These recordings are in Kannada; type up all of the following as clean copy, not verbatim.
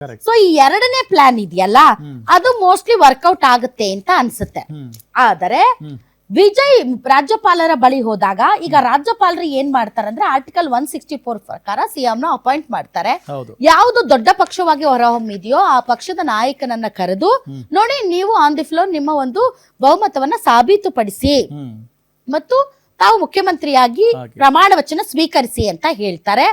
ಸೊ ಈ ಎರಡನೇ ಪ್ಲಾನ್ ಇದೆಯಲ್ಲ ಅದು ಮೋಸ್ಟ್ಲಿ ವರ್ಕೌಟ್ ಆಗುತ್ತೆ ಅಂತ ಅನ್ಸುತ್ತೆ. ಆದರೆ ವಿಜಯ್ ರಾಜ್ಯಪಾಲರ ಬಳಿ ಹೋದಾಗ ಈಗ ರಾಜ್ಯಪಾಲರು ಏನ್ ಮಾಡ್ತಾರಂದ್ರೆ ಆರ್ಟಿಕಲ್ 164 ಪ್ರಕಾರ ಸಿಎಂ ನ ಅಪಾಯಿಂಟ್ ಮಾಡ್ತಾರೆ. ಯಾವುದು ದೊಡ್ಡ ಪಕ್ಷವಾಗಿ ಹೊರಹೊಮ್ಮಿದೆಯೋ ಆ ಪಕ್ಷದ ನಾಯಕನನ್ನ ಕರೆದು ನೋಡಿ ನೀವು ಆನ್ ದಿ ಫ್ಲೋರ್ ನಿಮ್ಮ ಒಂದು ಬಹುಮತವನ್ನ ಸಾಬೀತುಪಡಿಸಿ ಮತ್ತು ತಾವು ಮುಖ್ಯಮಂತ್ರಿಯಾಗಿ ಪ್ರಮಾಣ ವಚನ ಸ್ವೀಕರಿಸಿ ಅಂತ ಹೇಳ್ತಾರೆ.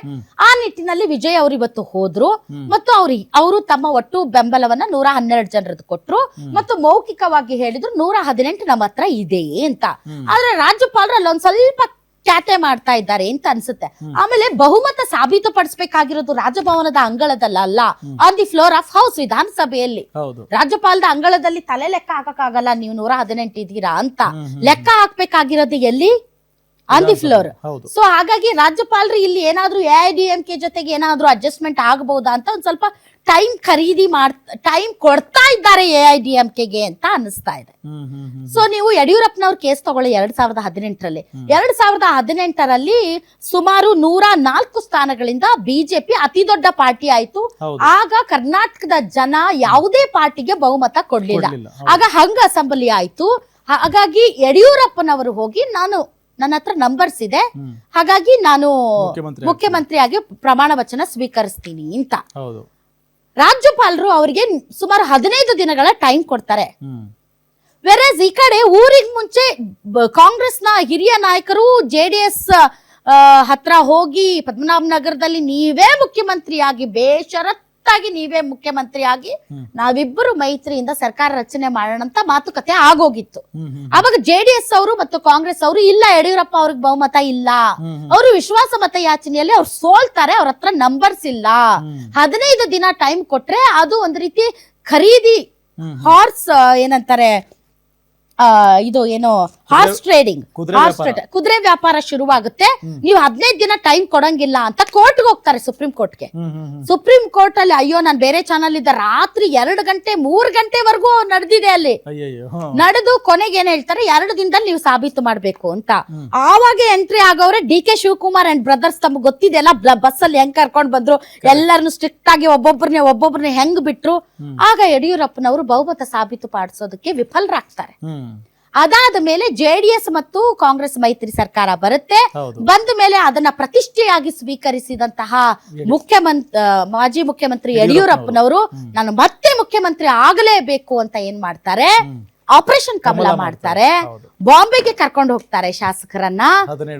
ಆ ನಿಟ್ಟಿನಲ್ಲಿ ವಿಜಯ್ ಅವರು ಇವತ್ತು ಹೋದ್ರು ಮತ್ತು ಅವರು ತಮ್ಮ ಒಟ್ಟು ಬೆಂಬಲವನ್ನ 112 ಜನರದ್ದು ಕೊಟ್ರು ಮತ್ತು ಮೌಖಿಕವಾಗಿ ಹೇಳಿದ್ರು 118 ನಮ್ಮ ಹತ್ರ ಇದೆ ಅಂತ. ಆದ್ರೆ ರಾಜ್ಯಪಾಲರು ಅಲ್ಲೊಂದ್ ಸ್ವಲ್ಪ ಖ್ಯಾತೆ ಮಾಡ್ತಾ ಇದ್ದಾರೆ ಅಂತ ಅನ್ಸುತ್ತೆ. ಆಮೇಲೆ ಬಹುಮತ ಸಾಬೀತುಪಡಿಸಬೇಕಾಗಿರೋದು ರಾಜಭವನದ ಅಂಗಳದಲ್ಲ, on the floor of house, ವಿಧಾನಸಭೆಯಲ್ಲಿ. ರಾಜ್ಯಪಾಲದ ಅಂಗಳದಲ್ಲಿ ತಲೆ ಲೆಕ್ಕ ಹಾಕಕ್ಕಾಗಲ್ಲ ನೀವು 118 ಇದ್ದೀರಾ ಅಂತ. ಲೆಕ್ಕ ಹಾಕ್ಬೇಕಾಗಿರೋದು ಎಲ್ಲಿ? On the floor. ಸೊ ಹಾಗಾಗಿ ರಾಜ್ಯಪಾಲರು ಇಲ್ಲಿ ಏನಾದ್ರೂ AIADMK ಜೊತೆಗೆ ಏನಾದ್ರೂ ಅಡ್ಜಸ್ಟ್ಮೆಂಟ್ ಆಗಬಹುದಾ ಅಂತ ಒಂದ್ ಸ್ವಲ್ಪ ಟೈಮ್ ಕೊಡ್ತಾ ಇದ್ದಾರೆ AIADMKಗೆ ಅಂತ ಅನಿಸ್ತಾ ಇದೆ. ಸೊ ನೀವು ಯಡಿಯೂರಪ್ಪನವ್ರ ಕೇಸ್ ತಗೊಳ್ಳಿ 2018ರಲ್ಲಿ. 2018ರಲ್ಲಿ ಸುಮಾರು 104 ಸ್ಥಾನಗಳಿಂದ ಬಿಜೆಪಿ ಅತಿ ದೊಡ್ಡ ಪಾರ್ಟಿ ಆಯ್ತು. ಆಗ ಕರ್ನಾಟಕದ ಜನ ಯಾವುದೇ ಪಾರ್ಟಿಗೆ ಬಹುಮತ ಕೊಡ್ಲಿಲ್ಲ. ಆಗ ಹಂಗ ಅಸೆಂಬ್ಲಿ ಆಯ್ತು. ಹಾಗಾಗಿ ಯಡಿಯೂರಪ್ಪನವರು ಹೋಗಿ ನನ್ನ ಹತ್ರ ನಂಬರ್ಸ್ ಇದೆ, ಹಾಗಾಗಿ ನಾನು ಮುಖ್ಯಮಂತ್ರಿಯಾಗಿ ಪ್ರಮಾಣ ವಚನ ಸ್ವೀಕರಿಸ್ತೀನಿ ಅಂತ. ರಾಜ್ಯಪಾಲರು ಅವರಿಗೆ ಸುಮಾರು 15 ದಿನಗಳ ಟೈಮ್ ಕೊಡ್ತಾರೆ. ವೆರಸ್ ಈ ಕಡೆ ಊರಿಗೆ ಮುಂಚೆ ಕಾಂಗ್ರೆಸ್ನ ಹಿರಿಯ ನಾಯಕರು JDS ಹತ್ರ ಹೋಗಿ ಪದ್ಮನಾಭನಗರದಲ್ಲಿ ನೀವೇ ಮುಖ್ಯಮಂತ್ರಿಯಾಗಿ ಬೇಷರತ್ತಾಗಿ ನೀವೇ ಮುಖ್ಯಮಂತ್ರಿಯಾಗಿ ನಾವಿಬ್ಬರು ಮೈತ್ರಿಯಿಂದ ಸರ್ಕಾರ ರಚನೆ ಮಾಡೋಣ ಅಂತ ಮಾತುಕತೆ ಆಗೋಗಿತ್ತು. ಅವಾಗ JDS ಅವರು ಮತ್ತು ಕಾಂಗ್ರೆಸ್ ಅವರು ಇಲ್ಲ, ಯಡಿಯೂರಪ್ಪ ಅವ್ರಿಗೆ ಬಹುಮತ ಇಲ್ಲ, ಅವರು ವಿಶ್ವಾಸ ಮತ ಯಾಚನೆಯಲ್ಲಿ ಅವ್ರು ಸೋಲ್ತಾರೆ, ಅವ್ರ ಹತ್ರ ನಂಬರ್ಸ್ ಇಲ್ಲ, 15 ದಿನ ಟೈಮ್ ಕೊಟ್ರೆ ಅದು ಒಂದ್ ರೀತಿ ಖರೀದಿ ಹಾರ್ಸ್ ಏನಂತಾರೆ ಇದು ಏನೋ ಹಾರ್ಸ್ ಟ್ರೇಡಿಂಗ್, ಕುದುರೆ ವ್ಯಾಪಾರ ಶುರುವಾಗುತ್ತೆ. ನೀವು 15 ದಿನ ಟೈಮ್ ಕೊಡಂಗಿಲ್ಲ ಅಂತ ಕೋರ್ಟ್ಗೆ ಹೋಗ್ತಾರೆ, ಸುಪ್ರೀಂ ಕೋರ್ಟ್ಗೆ. ಸುಪ್ರೀಂ ಕೋರ್ಟ್ ಅಲ್ಲಿ ಅಯ್ಯೋ ನಾನು ಬೇರೆ ಚಾನಲ್ ಇದ್ದ ರಾತ್ರಿ 2 ಗಂಟೆ 3 ಗಂಟೆವರೆಗೂ ನಡೆದಿದೆ ಅಲ್ಲಿ. ನಡೆದು ಕೊನೆಗೆ ಏನ್ ಹೇಳ್ತಾರೆ, 2 ದಿನದಲ್ಲಿ ನೀವು ಸಾಬೀತು ಮಾಡ್ಬೇಕು ಅಂತ. ಆವಾಗ ಎಂಟ್ರಿ ಆಗೋರೆ DK ಶಿವಕುಮಾರ್ ಅಂಡ್ ಬ್ರದರ್ಸ್. ತಮ್ಗೆ ಗೊತ್ತಿದೆಯಲ್ಲ ಬಸ್ ಅಲ್ಲಿ ಹೆಂಗ್ ಕರ್ಕೊಂಡ್ ಬಂದ್ರು, ಎಲ್ಲರನ್ನು ಸ್ಟ್ರಿಕ್ಟ್ ಆಗಿ ಒಬ್ಬೊಬ್ಬರನ್ನೇ ಹೆಂಗ್ ಬಿಟ್ರು. ಆಗ ಯಡಿಯೂರಪ್ಪನವರು ಬಹುಮತ ಸಾಬೀತು ಪಡಿಸೋದಕ್ಕೆ ವಿಫಲರಾಗ್ತಾರೆ. ಅದಾದ ಮೇಲೆ JDS ಮತ್ತು ಕಾಂಗ್ರೆಸ್ ಮೈತ್ರಿ ಸರ್ಕಾರ ಬರುತ್ತೆ. ಬಂದ ಮೇಲೆ ಅದನ್ನ ಪ್ರತಿಷ್ಠೆಯಾಗಿ ಸ್ವೀಕರಿಸಿದಂತಹ ಮಾಜಿ ಮುಖ್ಯಮಂತ್ರಿ ಯಡಿಯೂರಪ್ಪನವರು ನಾನು ಮತ್ತೆ ಮುಖ್ಯಮಂತ್ರಿ ಆಗಲೇಬೇಕು ಅಂತ ಏನ್ ಮಾಡ್ತಾರೆ, ಆಪರೇಷನ್ ಕಮಲ ಮಾಡ್ತಾರೆ. ಬಾಂಬೆಗೆ ಕರ್ಕೊಂಡು ಹೋಗ್ತಾರೆ ಶಾಸಕರನ್ನ,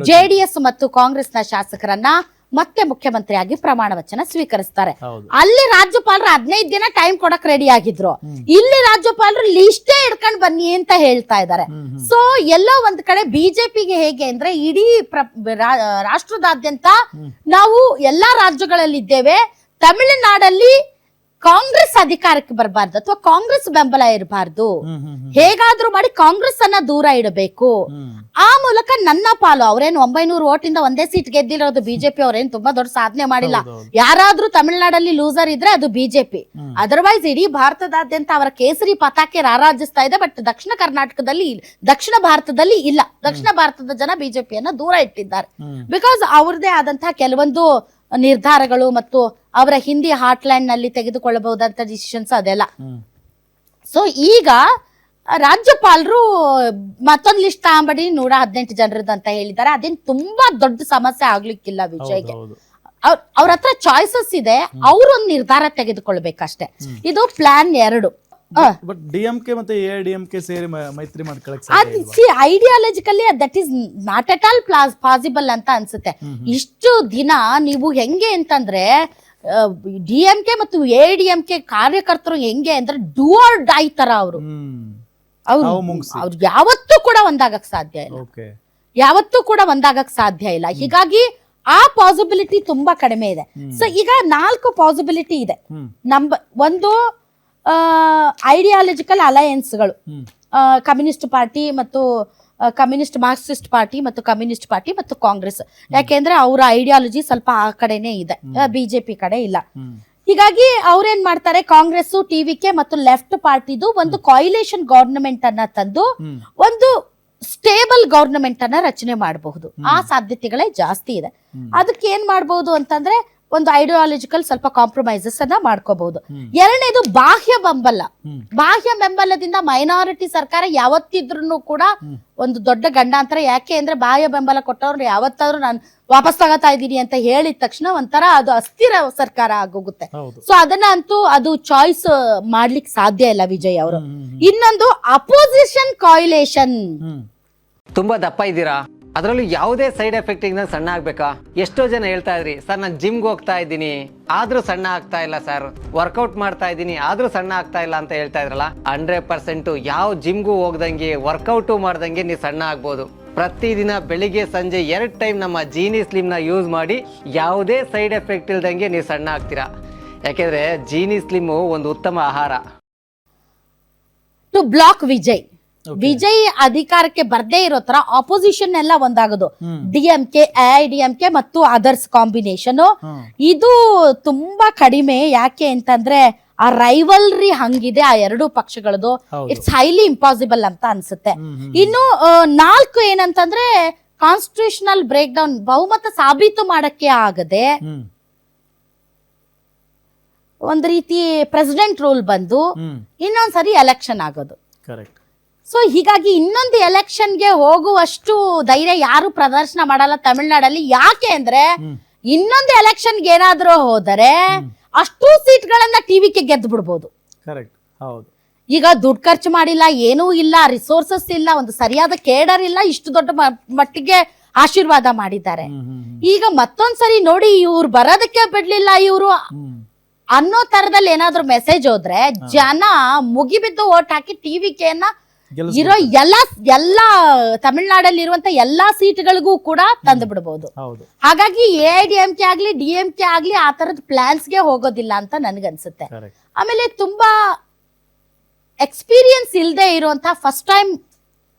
JDS ಮತ್ತು ಕಾಂಗ್ರೆಸ್ನ ಶಾಸಕರನ್ನ ಮತ್ತೆ ಮುಖ್ಯಮಂತ್ರಿಯಾಗಿ ಪ್ರಮಾಣ ವಚನ ಸ್ವೀಕರಿಸ್ತಾರೆ. ಅಲ್ಲಿ ರಾಜ್ಯಪಾಲರು 15 ದಿನ ಟೈಮ್ ಕೊಡಕ್ ರೆಡಿ ಆಗಿದ್ರು. ಇಲ್ಲಿ ರಾಜ್ಯಪಾಲರು ಲಿಸ್ಟೇ ಹಿಡ್ಕೊಂಡ್ ಬನ್ನಿ ಅಂತ ಹೇಳ್ತಾ ಇದ್ದಾರೆ. ಸೊ ಎಲ್ಲೋ ಒಂದ್ ಕಡೆ ಬಿಜೆಪಿಗೆ ಹೇಗೆ ಅಂದ್ರೆ ಇಡೀ ರಾಷ್ಟ್ರದಾದ್ಯಂತ ನಾವು ಎಲ್ಲಾ ರಾಜ್ಯಗಳಲ್ಲಿ ಇದ್ದೇವೆ, ತಮಿಳುನಾಡಲ್ಲಿ ಕಾಂಗ್ರೆಸ್ ಅಧಿಕಾರಕ್ಕೆ ಬರಬಾರ್ದು ಅಥವಾ ಕಾಂಗ್ರೆಸ್ ಬೆಂಬಲ ಇರಬಾರ್ದು, ಹೇಗಾದ್ರೂ ಮಾಡಿ ಕಾಂಗ್ರೆಸ್ ಅನ್ನ ದೂರ ಇಡಬೇಕು. ಆ ಮೂಲಕ ನನ್ನ ಪಾಲು ಅವ್ರೇನು 900 ಓಟಿಂದ ಒಂದೇ ಸೀಟ್ ಗೆದ್ದಿರೋದು ಬಿಜೆಪಿ. ಅವ್ರೇನು ತುಂಬಾ ದೊಡ್ಡ ಸಾಧನೆ ಮಾಡಿಲ್ಲ. ಯಾರಾದ್ರೂ ತಮಿಳುನಾಡಲ್ಲಿ ಲೂಸರ್ ಇದ್ರೆ ಅದು ಬಿಜೆಪಿ. ಅದರ್ವೈಸ್ ಇಡೀ ಭಾರತದಾದ್ಯಂತ ಅವರ ಕೇಸರಿ ಪತಾಕೆ ರಾರಾಜಿಸ್ತಾ ಇದೆ. ಬಟ್ ದಕ್ಷಿಣ ಭಾರತದಲ್ಲಿ ಇಲ್ಲ. ದಕ್ಷಿಣ ಭಾರತದ ಜನ ಬಿಜೆಪಿಯನ್ನ ದೂರ ಇಟ್ಟಿದ್ದಾರೆ. ಬಿಕಾಸ್ ಅವ್ರದೇ ಆದಂತಹ ಕೆಲವೊಂದು ನಿರ್ಧಾರಗಳು ಮತ್ತು ಅವರ ಹಿಂದಿ ಹಾಟ್ಲ್ಯಾಂಡ್ ನಲ್ಲಿ ತೆಗೆದುಕೊಳ್ಳಬಹುದಂತ ಡಿಸಿಷನ್ಸ್ ಅದೆಲ್ಲ. ಸೊ ಈಗ ರಾಜ್ಯಪಾಲರು ಮತ್ತೊಂದು ಲಿಸ್ಟ್ ತಗೊಂಬಡಿ 118 ಜನರದ್ದು ಅಂತ ಹೇಳಿದ್ದಾರೆ. ಅದೇನು ತುಂಬಾ ದೊಡ್ಡ ಸಮಸ್ಯೆ ಆಗ್ಲಿಕ್ಕಿಲ್ಲ ವಿಜಯ್ಗೆ. ಅವ್ರ ಹತ್ರ ಚಾಯ್ಸಸ್ ಇದೆ, ಅವ್ರೊಂದು ನಿರ್ಧಾರ ತೆಗೆದುಕೊಳ್ಬೇಕಷ್ಟೇ. ಇದು ಪ್ಲಾನ್ 2. ಬಟ್ DMK ಮತ್ತೆ AIADMK ಸೇರಿ ಮೈತ್ರಿ ಮಾಡ್ಕೊಳ್ಳೋಕೆ ideologically that is not at all possible ಅಂತ ಅನ್ಸುತ್ತೆ. ಇಷ್ಟು ದಿನ ನೀವು ಹೆಂಗೆ ಅಂತಂದ್ರೆ DMK ಮತ್ತು AIADMK ಕಾರ್ಯಕರ್ತರು ಹೆಂಗೆ ಅಂದ್ರೆ ಡೂ ಆರ್ ಡೈ ತರ ಅವ್ರು ಯಾವತ್ತೂ ಕೂಡ ಒಂದಾಗಕ್ ಸಾಧ್ಯ ಇಲ್ಲ. ಹೀಗಾಗಿ ಆ ಪಾಸಿಬಿಲಿಟಿ ತುಂಬಾ ಕಡಿಮೆ ಇದೆ. ಸೊ ಈಗ 4 ಪಾಸಿಬಿಲಿಟಿ ಇದೆ. ಒಂದು ಐಡಿಯಾಲಜಿಕಲ್ ಅಲಯನ್ಸ್ಗಳು, ಕಮ್ಯುನಿಸ್ಟ್ ಪಾರ್ಟಿ ಮತ್ತು ಕಮ್ಯುನಿಸ್ಟ್ ಮಾರ್ಕ್ಸಿಸ್ಟ್ ಪಾರ್ಟಿ ಮತ್ತು ಕಮ್ಯುನಿಸ್ಟ್ ಪಾರ್ಟಿ ಮತ್ತು ಕಾಂಗ್ರೆಸ್. ಯಾಕೆಂದ್ರೆ ಅವರ ಐಡಿಯಾಲಜಿ ಸ್ವಲ್ಪ ಆ ಕಡೆನೆ ಇದೆ, ಬಿಜೆಪಿ ಕಡೆ ಇಲ್ಲ. ಹೀಗಾಗಿ ಅವ್ರೇನ್ ಮಾಡ್ತಾರೆ, ಕಾಂಗ್ರೆಸ್ TVK ಮತ್ತು ಲೆಫ್ಟ್ ಪಾರ್ಟಿದು ಒಂದು ಕಾಯಿಲೇಷನ್ ಗವರ್ನಮೆಂಟ್ ಅನ್ನ ತಂದು ಒಂದು ಸ್ಟೇಬಲ್ ಗವರ್ನಮೆಂಟ್ ಅನ್ನ ರಚನೆ ಮಾಡಬಹುದು. ಆ ಸಾಧ್ಯತೆಗಳೇ ಜಾಸ್ತಿ ಇದೆ. ಅದಕ್ಕೆ ಏನ್ ಮಾಡಬಹುದು ಅಂತಂದ್ರೆ ಒಂದು ಐಡಿಯಾಲಜಿಕಲ್ ಸ್ವಲ್ಪ ಕಾಂಪ್ರಮೈಸಸ್ ಅನ್ನ ಮಾಡ್ಕೋಬಹುದು. ಎರಡನೇದು ಬಾಹ್ಯ ಬೆಂಬಲ. ಬಾಹ್ಯ ಬೆಂಬಲದಿಂದ ಮೈನಾರಿಟಿ ಸರ್ಕಾರ ಯಾವತ್ತಿದ್ರು ಕೂಡ ಒಂದು ದೊಡ್ಡ ಗಂಡಾಂತರ. ಯಾಕೆ ಅಂದ್ರೆ ಬಾಹ್ಯ ಬೆಂಬಲ ಕೊಟ್ಟವ್ರು ಯಾವತ್ತಾದ್ರೂ ನಾನು ವಾಪಸ್ ತಗೋತಾ ಇದ್ದೀನಿ ಅಂತ ಹೇಳಿದ ತಕ್ಷಣ ಒಂಥರ ಅದು ಅಸ್ಥಿರ ಸರ್ಕಾರ ಆಗೋಗುತ್ತೆ. ಸೊ ಅದನ್ನ ಅಂತೂ ಅದು ಚಾಯ್ಸ್ ಮಾಡ್ಲಿಕ್ಕೆ ಸಾಧ್ಯ ಇಲ್ಲ ವಿಜಯ್ ಅವರು. ಇನ್ನೊಂದು ಅಪೋಸಿಷನ್ ಕಾಯಿಲೇಷನ್. ತುಂಬಾ ದಪ್ಪ ಇದ್ದೀರಾ, ಅದರಲ್ಲೂ ಯಾವುದೇ ಸೈಡ್ ಎಫೆಕ್ಟ್ ಇಂದ ಸಣ್ಣ ಆಗ್ಬೇಕಾ? ಎಷ್ಟೋ ಜನ ಹೇಳ್ತಾ ಇದ್ರಿ ಸರ್ ನಾನು ಜಿಮ್ಗೆ ಹೋಗ್ತಾ ಇದ್ದೀನಿ ಆದ್ರೂ ಸಣ್ಣ ಆಗ್ತಾ ಇಲ್ಲ ಸರ್, ವರ್ಕೌಟ್ ಮಾಡ್ತಾ ಇದ್ದೀನಿ ಆದ್ರೂ ಸಣ್ಣ ಆಗ್ತಾ ಇಲ್ಲ ಅಂತ ಹೇಳ್ತಾ ಇದ್ರಲ್ಲ. 100% ಯಾವ ಜಿಮ್ಗೂ ಹೋಗ್ದಂಗೆ ವರ್ಕೌಟು ಮಾಡ್ದಂಗೆ ನೀವು ಸಣ್ಣ ಆಗ್ಬೋದು. ಪ್ರತಿದಿನ ಬೆಳಿಗ್ಗೆ ಸಂಜೆ 2 ಟೈಮ್ ನಮ್ಮ ಜೀನಿ ಸ್ಲಿಮ್ ನ ಯೂಸ್ ಮಾಡಿ ಯಾವುದೇ ಸೈಡ್ ಎಫೆಕ್ಟ್ ಇಲ್ದಂಗೆ ನೀವು ಸಣ್ಣ ಆಗ್ತೀರಾ. ಯಾಕೆಂದ್ರೆ ಜೀನಿ ಸ್ಲಿಮ್ ಒಂದು ಉತ್ತಮ ಆಹಾರ. ಟು ಬ್ಲಾಕ್ ವಿಜಯ್ ಅಧಿಕಾರಕ್ಕೆ ಬರ್ದೇ ಇರೋ ತರ ಆಪೋಸಿಷನ್ ಎಲ್ಲ ಒಂದಾಗೋದು. DMK, AIDMK ಮತ್ತು ಅದರ್ಸ್ ಕಾಂಬಿನೇಷನ್ ಇದು ತುಂಬಾ ಕಡಿಮೆ. ಯಾಕೆ ಅಂತಂದ್ರೆ ಆ ರೈವಲ್ರಿ ಹಂಗಿದೆ ಆ ಎರಡು ಪಕ್ಷಗಳದು. ಇಟ್ಸ್ ಹೈಲಿ ಇಂಪಾಸಿಬಲ್ ಅಂತ ಅನ್ಸುತ್ತೆ. ಇನ್ನು 4 ಏನಂತಂದ್ರೆ ಕಾನ್ಸ್ಟಿಟ್ಯೂಷನಲ್ ಬ್ರೇಕ್ ಡೌನ್, ಬಹುಮತ ಸಾಬೀತು ಮಾಡಕ್ಕೆ ಆಗದೆ ಒಂದ್ ರೀತಿ ಪ್ರೆಸಿಡೆಂಟ್ ರೂಲ್ ಬಂದು ಇನ್ನೊಂದ್ಸರಿ ಎಲೆಕ್ಷನ್ ಆಗೋದು. ಸೊ ಹೀಗಾಗಿ ಇನ್ನೊಂದು ಎಲೆಕ್ಷನ್ಗೆ ಹೋಗುವಷ್ಟು ಧೈರ್ಯ ಯಾರು ಪ್ರದರ್ಶನ ಮಾಡಲ್ಲ ತಮಿಳ್ನಾಡಲ್ಲಿ. ಯಾಕೆ ಅಂದ್ರೆ ಇನ್ನೊಂದು ಎಲೆಕ್ಷನ್ಗೆ ಏನಾದ್ರೂ ಹೋದರೆ ಅಷ್ಟು ಸೀಟ್ಗಳನ್ನ ಟಿವಿಗೆ ಗೆದ್ದು ಬಿಡ್ಬೋದು. ಈಗ ದುಡ್ಡು ಖರ್ಚು ಮಾಡಿಲ್ಲ, ಏನೂ ಇಲ್ಲ, ರಿಸೋರ್ಸಸ್ ಇಲ್ಲ, ಒಂದು ಸರಿಯಾದ ಕೇಡರ್ ಇಲ್ಲ, ಇಷ್ಟು ದೊಡ್ಡ ಮಟ್ಟಿಗೆ ಆಶೀರ್ವಾದ ಮಾಡಿದ್ದಾರೆ. ಈಗ ಮತ್ತೊಂದ್ಸರಿ ನೋಡಿ ಇವ್ರು ಬರೋದಕ್ಕೆ ಬಿಡ್ಲಿಲ್ಲ ಇವ್ರು ಅನ್ನೋ ತರದಲ್ಲಿ ಏನಾದ್ರು ಮೆಸೇಜ್ ಹೋದ್ರೆ ಜನ ಮುಗಿಬಿದ್ದು ಓಟ್ ಹಾಕಿ ಟಿವಿಕೆಯನ್ನ ಇರೋ ಎಲ್ಲ ತಮಿಳ್ನಾಡಲ್ಲಿ ಇರುವಂತ ಎಲ್ಲಾ ಸೀಟ್ಗಳಿಗೂ ಕೂಡ ತಂದು ಬಿಡಬಹುದು. ಹಾಗಾಗಿ AIDMK ಆಗ್ಲಿ DMK ಆಗ್ಲಿ ಆ ತರದ ಪ್ಲಾನ್ಸ್ಗೆ ಹೋಗೋದಿಲ್ಲ ಅಂತ ನನ್ಗನ್ಸುತ್ತೆ. ಆಮೇಲೆ ತುಂಬಾ ಎಕ್ಸ್ಪೀರಿಯನ್ಸ್ ಇಲ್ಲದೆ ಇರುವಂತಹ ಫಸ್ಟ್ ಟೈಮ್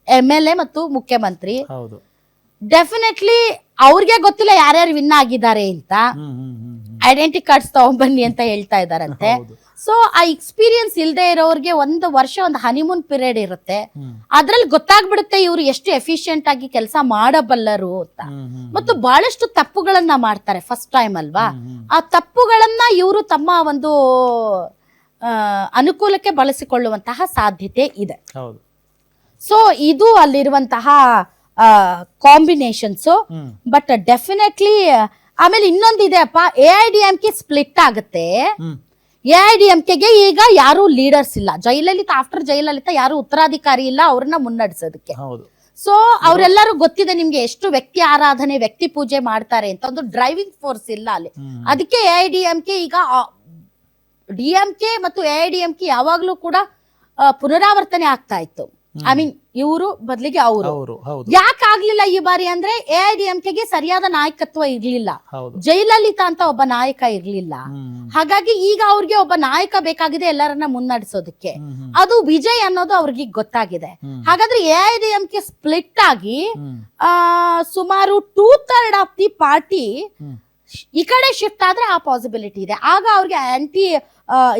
MLA ಮತ್ತು ಮುಖ್ಯಮಂತ್ರಿ. ಡೆಫಿನೆಟ್ಲಿ ಅವ್ರಿಗೆ ಗೊತ್ತಿಲ್ಲ ಯಾರ್ಯಾರು ವಿನ್ ಆಗಿದ್ದಾರೆ ಅಂತ. ಐಡೆಂಟಿ ಕಾರ್ಡ್ಸ್ ತಗೊಂಡ್ಬನ್ನಿ ಅಂತ ಹೇಳ್ತಾ ಇದಾರಂತೆ. ಸೊ ಆ ಎಕ್ಸ್ಪೀರಿಯನ್ಸ್ ಇಲ್ಲದೆ ಇರೋರಿಗೆ ಒಂದು ವರ್ಷ ಒಂದು ಹನಿಮೂನ್ ಪೀರಿಯಡ್ ಇರುತ್ತೆ. ಅದ್ರಲ್ಲಿ ಗೊತ್ತಾಗ್ಬಿಡುತ್ತೆ ಇವ್ರು ಎಷ್ಟು ಎಫಿಷಿಯಂಟ್ ಆಗಿ ಕೆಲಸ ಮಾಡಬಲ್ಲರು ಅಂತ. ಮತ್ತು ಬಹಳಷ್ಟು ತಪ್ಪುಗಳನ್ನ ಮಾಡ್ತಾರೆ ಫಸ್ಟ್ ಟೈಮ್ ಅಲ್ವಾ. ಆ ತಪ್ಪುಗಳನ್ನ ಇವರು ತಮ್ಮ ಒಂದು ಅನುಕೂಲಕ್ಕೆ ಬಳಸಿಕೊಳ್ಳುವಂತಹ ಸಾಧ್ಯತೆ ಇದೆ. ಸೊ ಇದು ಅಲ್ಲಿರುವಂತಹ ಕಾಂಬಿನೇಷನ್ಸ್. ಬಟ್ ಡೆಫಿನೆಟ್ಲಿ ಆಮೇಲೆ ಇನ್ನೊಂದಿದೆ ಅಪ್ಪ, AIDMK ಸ್ಪ್ಲಿಟ್ ಆಗುತ್ತೆ. AIDMKಗೆ ಈಗ ಯಾರು ಲೀಡರ್ಸ್ ಇಲ್ಲ. ಆಫ್ಟರ್ ಜಯಲಲಿತಾ ಯಾರು ಉತ್ತರಾಧಿಕಾರಿ ಇಲ್ಲ ಅವ್ರನ್ನ ಮುನ್ನಡೆಸೋದಕ್ಕೆ. ಸೊ ಅವರೆಲ್ಲರೂ ಗೊತ್ತಿದೆ ನಿಮ್ಗೆ ಎಷ್ಟು ವ್ಯಕ್ತಿ ಆರಾಧನೆ, ವ್ಯಕ್ತಿ ಪೂಜೆ ಮಾಡ್ತಾರೆ ಅಂತ. ಒಂದು ಡ್ರೈವಿಂಗ್ ಫೋರ್ಸ್ ಇಲ್ಲ ಅಲ್ಲಿ. ಅದಕ್ಕೆ AIDMK ಈಗ DMK ಮತ್ತು AIDMK ಯಾವಾಗ್ಲೂ ಕೂಡ ಪುನರಾವರ್ತನೆ ಆಗ್ತಾ ಇತ್ತು. ಐ ಮೀನ್ ಇವರು ಬದಲಿಗೆ ಅವರು. ಯಾಕೆ ಆಗ್ಲಿಲ್ಲ ಈ ಬಾರಿ ಅಂದ್ರೆ AIDMKಗೆ ಸರಿಯಾದ ನಾಯಕತ್ವ ಇರ್ಲಿಲ್ಲ. ಜಯಲಲಿತಾ ಅಂತ ಒಬ್ಬ ನಾಯಕ ಇರ್ಲಿಲ್ಲ. ಹಾಗಾಗಿ ಈಗ ಅವ್ರಿಗೆ ಒಬ್ಬ ನಾಯಕ ಬೇಕಾಗಿದೆ ಎಲ್ಲರನ್ನ ಮುನ್ನಡೆಸೋದಕ್ಕೆ. ಅದು ವಿಜಯ್ ಅನ್ನೋದು ಅವ್ರಿಗೆ ಗೊತ್ತಾಗಿದೆ. ಹಾಗಾದ್ರೆ AIDMK ಸ್ಪ್ಲಿಟ್ ಆಗಿ ಸುಮಾರು 2/3 ಆಫ್ ದಿ ಪಾರ್ಟಿ ಈ ಕಡೆ ಶಿಫ್ಟ್ ಆದ್ರೆ ಆ ಪಾಸಿಬಿಲಿಟಿ ಇದೆ. ಆಗ ಅವ್ರಿಗೆ ಆಂಟಿ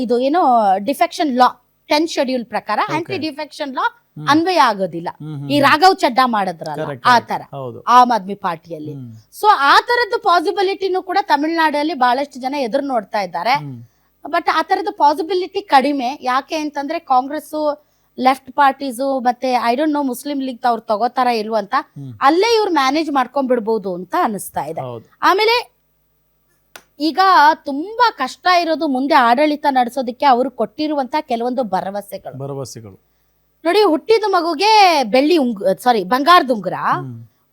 ಇದು ಏನೋ ಡಿಫೆಕ್ಷನ್ ಲಾ 10th ಶೆಡ್ಯೂಲ್ ಪ್ರಕಾರ ಆಂಟಿ ಡಿಫೆಕ್ಷನ್ ಲಾ ಅನ್ವಯ ಆಗೋದಿಲ್ಲ. ಈ ರಾಘವ್ ಚಡ್ಡಾ ಮಾಡಿದ್ರಲ್ಲ ಆ ತರ ಆಮ್ ಆದ್ಮಿ ಪಾರ್ಟಿಯಲ್ಲಿ. ಸೊ ಆ ತರದ್ದು ಪಾಸಿಬಿಲಿಟಿನೂ ಕೂಡ ತಮಿಳ್ನಾಡಲ್ಲಿ ಬಹಳಷ್ಟು ಜನ ಎದುರು ನೋಡ್ತಾ ಇದ್ದಾರೆ. ಬಟ್ ಆ ತರದ ಪಾಸಿಬಿಲಿಟಿ ಕಡಿಮೆ. ಯಾಕೆ ಅಂತಂದ್ರೆ ಕಾಂಗ್ರೆಸ್, ಲೆಫ್ಟ್ ಪಾರ್ಟೀಸು ಮತ್ತೆ I don't know Muslim league ಅವ್ರು ತಗೋತಾರ ಇಲ್ವಂತ, ಅಲ್ಲೇ ಇವ್ರು ಮ್ಯಾನೇಜ್ ಮಾಡ್ಕೊಂಡ್ ಬಿಡ್ಬೋದು ಅಂತ ಅನಿಸ್ತಾ ಇದೆ. ಆಮೇಲೆ ಈಗ ತುಂಬಾ ಕಷ್ಟ ಇರೋದು ಮುಂದೆ ಆಡಳಿತ ನಡೆಸೋದಕ್ಕೆ ಅವರು ಕೊಟ್ಟಿರುವಂತ ಕೆಲವೊಂದು ಭರವಸೆಗಳು ನೋಡಿ. ಹುಟ್ಟಿದ ಮಗುಗೆ ಬಂಗಾರದ ಉಂಗುರ,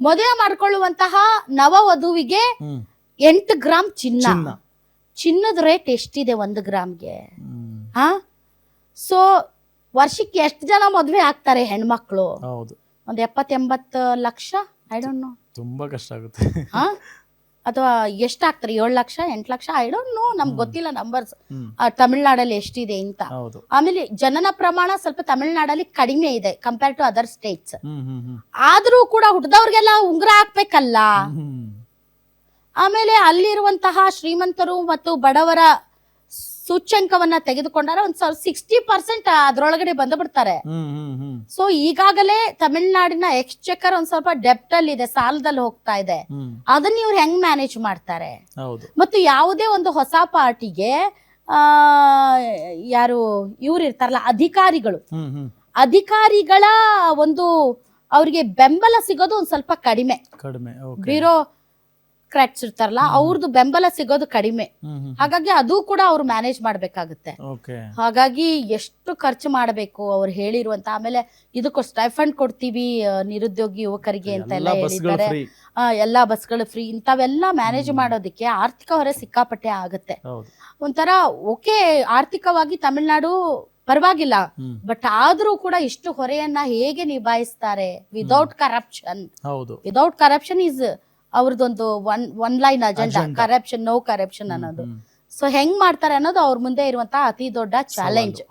ಮದುವೆ ಮಾಡ್ಕೊಳ್ಳುವಂತಹ ನವವಧುವಿಗೆ 8 ಗ್ರಾಮ್ ಚಿನ್ನದ ರೇಟ್ ಎಷ್ಟಿದೆ 1 ಗ್ರಾಮ್ಗೆ? ಸೊ ವರ್ಷಕ್ಕೆ ಎಷ್ಟು ಜನ ಮದ್ವೆ ಆಗ್ತಾರೆ ಹೆಣ್ಮಕ್ಳು? ಒಂದ್ 70-80 ಲಕ್ಷ. ಐ ಡೋಂಟ್ ನೋ, ತುಂಬಾ ಕಷ್ಟ ಆಗುತ್ತೆ. ಅಥವಾ ಎಷ್ಟಾಗ್ತಾರೆ? 7 lakh 8 lakh, I don't know, ನಮ್ಗೆ ಗೊತ್ತಿಲ್ಲ ನಂಬರ್ಸ್ ತಮಿಳ್ನಾಡಲ್ಲಿ ಎಷ್ಟಿದೆ ಅಂತ. ಆಮೇಲೆ ಜನನ ಪ್ರಮಾಣ ಸ್ವಲ್ಪ ತಮಿಳ್ನಾಡಲ್ಲಿ ಕಡಿಮೆ ಇದೆ ಕಂಪೇರ್ ಟು ಅದರ್ ಸ್ಟೇಟ್ಸ್. ಆದ್ರೂ ಕೂಡ ಹುಟ್ಟಿದವ್ರಿಗೆಲ್ಲ ಉಂಗುರ ಹಾಕ್ಬೇಕಲ್ಲ. ಆಮೇಲೆ ಅಲ್ಲಿರುವಂತಹ ಶ್ರೀಮಂತರು ಮತ್ತು ಬಡವರ ಸೂಚ್ಯಂಕವನ್ನ ತೆಗೆದುಕೊಂಡಾರೆ ಒಂದ್ 60% ಅದ್ರೊಳಗಡೆ ಬಂದ್ಬಿಡ್ತಾರೆ. ಸೊ ಈಗಾಗಲೇ ತಮಿಳ್ನಾಡಿನ ಎಕ್ಸ್ಚೆಕರ್ ಒಂದ್ ಸ್ವಲ್ಪ ಡೆಪ್ಟ್ ಅಲ್ಲಿ ಇದೆ, ಸಾಲದಲ್ಲಿ ಹೋಗ್ತಾ ಇದೆ. ಅದನ್ನ ಇವ್ರು ಹೆಂಗ್ ಮ್ಯಾನೇಜ್ ಮಾಡ್ತಾರೆ? ಮತ್ತು ಯಾವುದೇ ಒಂದು ಹೊಸ ಪಾರ್ಟಿಗೆ ಯಾರು ಇವ್ರು ಇರ್ತಾರಲ್ಲ ಅಧಿಕಾರಿಗಳ ಒಂದು ಅವ್ರಿಗೆ ಬೆಂಬಲ ಸಿಗೋದು ಒಂದ್ ಸ್ವಲ್ಪ ಕಡಿಮೆ. ಬ್ಯೂರೋಕ್ರಾಟ್ಸ್ ಇರ್ತಾರಲ್ಲ ಅವ್ರದ್ದು ಬೆಂಬಲ ಸಿಗೋದು ಕಡಿಮೆ. ಹಾಗಾಗಿ ಅದು ಕೂಡ ಅವ್ರು ಮ್ಯಾನೇಜ್ ಮಾಡ್ಬೇಕಾಗುತ್ತೆ. ಹಾಗಾಗಿ ಎಷ್ಟು ಖರ್ಚು ಮಾಡಬೇಕು ಅವ್ರು ಹೇಳಿರುವಂತ, ಆಮೇಲೆ ಇದಕ್ಕೂ ಸ್ಟೈಫಂಡ್ ಕೊಡ್ತೀವಿ ನಿರುದ್ಯೋಗಿ ಯುವಕರಿಗೆ ಅಂತ ಎಲ್ಲ ಹೇಳಿದ್ದಾರೆ. ಎಲ್ಲಾ ಬಸ್ಗಳು ಫ್ರೀ, ಇಂಥವೆಲ್ಲ ಮ್ಯಾನೇಜ್ ಮಾಡೋದಕ್ಕೆ ಆರ್ಥಿಕ ಹೊರೆ ಸಿಕ್ಕಾಪಟ್ಟೆ ಆಗುತ್ತೆ. ಒಂಥರ ಓಕೆ, ಆರ್ಥಿಕವಾಗಿ ತಮಿಳ್ನಾಡು ಪರವಾಗಿಲ್ಲ, ಬಟ್ ಆದ್ರೂ ಕೂಡ ಇಷ್ಟು ಹೊರೆಯನ್ನ ಹೇಗೆ ನಿಭಾಯಿಸ್ತಾರೆ ವಿದೌಟ್ ಕರಪ್ಷನ್ ಇಸ್ ಅವ್ರದ್ದೊಂದು one line agenda, corruption no corruption ಅನ್ನೋದು. ಸೊ ಹೆಂಗ್ ಮಾಡ್ತಾರೆ ಅನ್ನೋದು ಅವ್ರ ಮುಂದೆ ಇರುವಂತಹ ಅತಿ ದೊಡ್ಡ ಚಾಲೆಂಜ್.